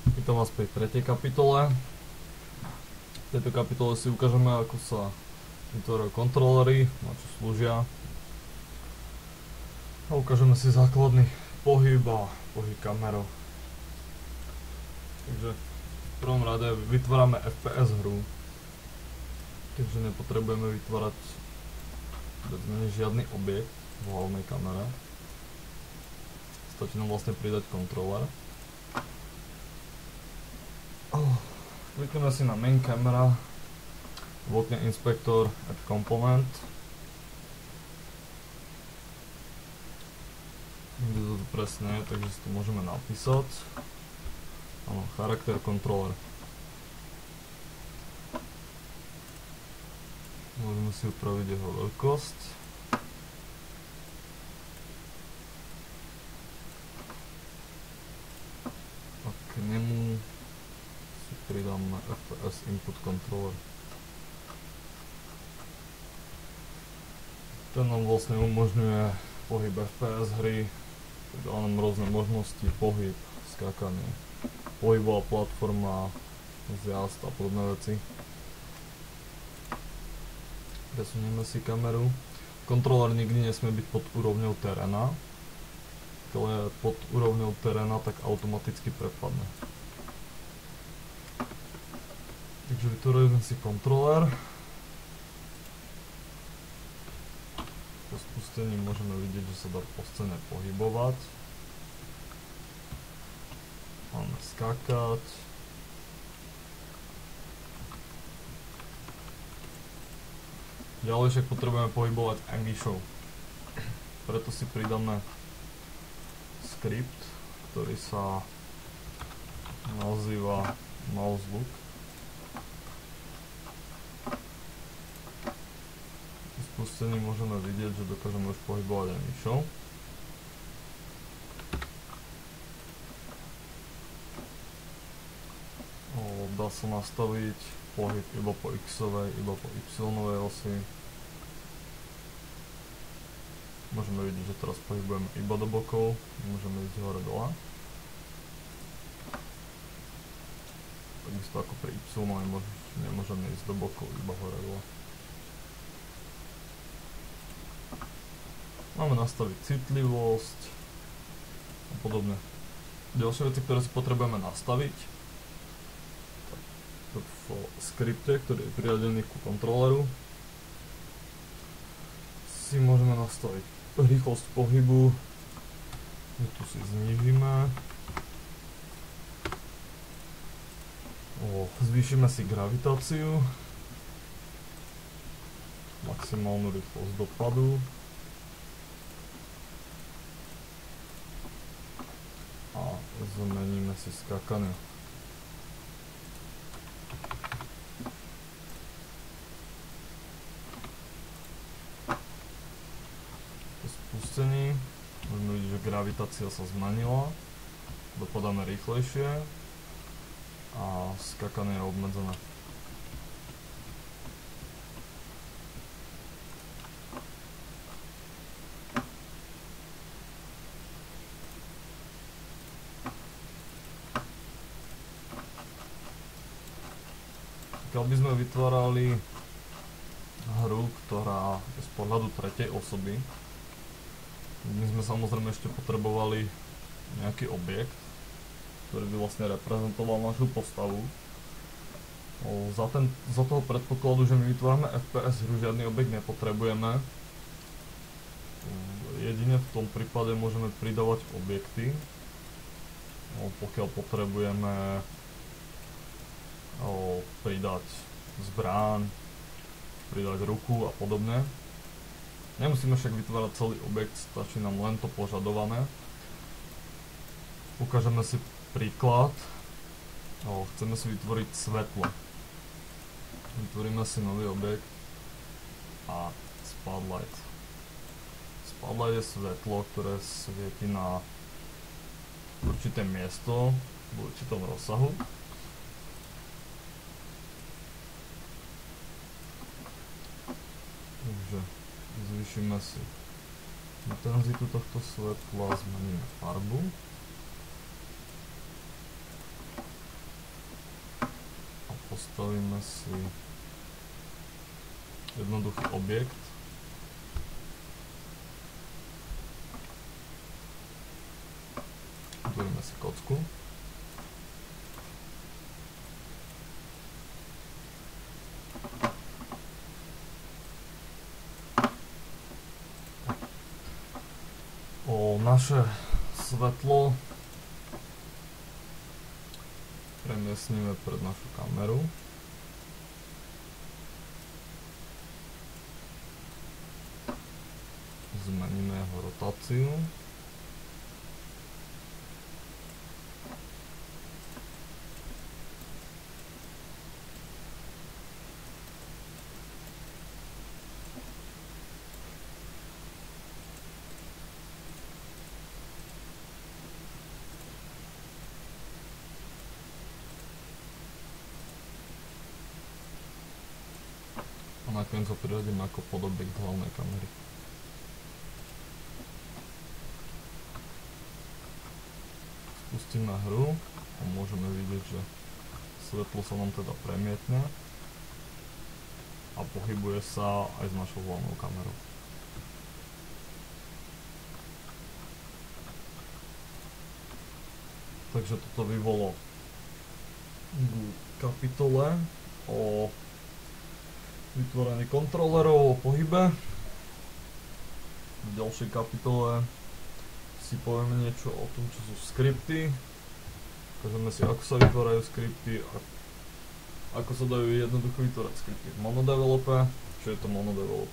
Vítam vás pri 3. kapitole. V tejto kapitole si ukážeme, ako sa vytvárajú kontrolery, na čo slúžia. A ukážeme si základný pohyb a pohyb kamerou. Takže v prvom rade vytvárame FPS hru. Takže nepotrebujeme vytvárať viac menej žiadny objekt v hlavnej kamere. Stačí nám vlastne pridať kontroler. Klikneme si na main camera, v okne inspector add component. Kde to tu presne je, takže si to môžeme napísať. Áno, charakter controller. Môžeme si upraviť jeho veľkosť. A k nemu pridáme FPS input controller. Ten nám vlastne umožňuje pohyb FPS hry, dá nám rôzne možnosti, pohyb, skákanie, pohybová platforma, zjazd a podobné veci. Presunieme si kameru. Kontroler nikdy nesmie byť pod úrovňou teréna. Keď je pod úrovňou teréna, tak automaticky prepadne. Takže vytvoríme si kontroler. Po spustení môžeme vidieť, že sa dá po scéne pohybovať. Máme skákať. Ďalej však potrebujeme pohybovať ambíšou. Preto si pridáme skript, ktorý sa nazýva mouse look. V spustení môžeme vidieť, že dokážeme už pohybovať aj myšou. Dá sa nastaviť pohyb iba po x-ovej, iba po y-ovej osi. Môžeme vidieť, že teraz pohybujeme iba do bokov, môžeme ísť hore dole. Takisto ako pri y nemôžeme ísť do bokov, iba hore dole. Máme nastaviť citlivosť a podobne. Ďalšie veci, ktoré si potrebujeme nastaviť v skripte, ktorý je priradený ku kontroleru, si môžeme nastaviť rýchlosť pohybu. Tu si znížime. Zvýšime si gravitáciu, maximálnu rýchlosť dopadu a zmeníme si skákanie. Po spustení môžeme vidieť, že gravitácia sa zmenila, dopadáme rýchlejšie a skákanie je obmedzené. Keď by sme vytvárali hru, ktorá je z pohľadu tretej osoby, my sme samozrejme ešte potrebovali nejaký objekt, ktorý by vlastne reprezentoval našu postavu. Za toho predpokladu, že my vytvárame FPS hru, žiadny objekt nepotrebujeme. Jedine v tom prípade môžeme pridávať objekty, pokiaľ potrebujeme pridať zbraň, pridať ruku a podobne. Nemusíme však vytvárať celý objekt, stačí nám len to požadované. Ukážeme si príklad. Chceme si vytvoriť svetlo. Vytvoríme si nový objekt a spotlight. Spotlight je svetlo, ktoré svieti na určité miesto v určitom rozsahu. Takže zvýšime si intenzitu tohto svetla, zmeníme farbu. Postavíme si jednoduchý objekt. Vytvoríme si kocku. Naše svetlo premiestnime pred našu kameru. Zmeníme jeho rotáciu. A nakoniec ho priradím ako podobek hlavnej kamery. Spustíme hru a môžeme vidieť, že svetlo sa nám teda premietne a pohybuje sa aj s našou hlavnou kamerou. Takže toto by bolo v kapitole o vytvorení kontrolerov, o pohybe. V ďalšej kapitole si povieme niečo o tom, čo sú skripty. Ukážeme si, ako sa vytvárajú skripty a ako sa dajú jednoducho vytvárať skripty v monodevelope. Čo je to monodevelop?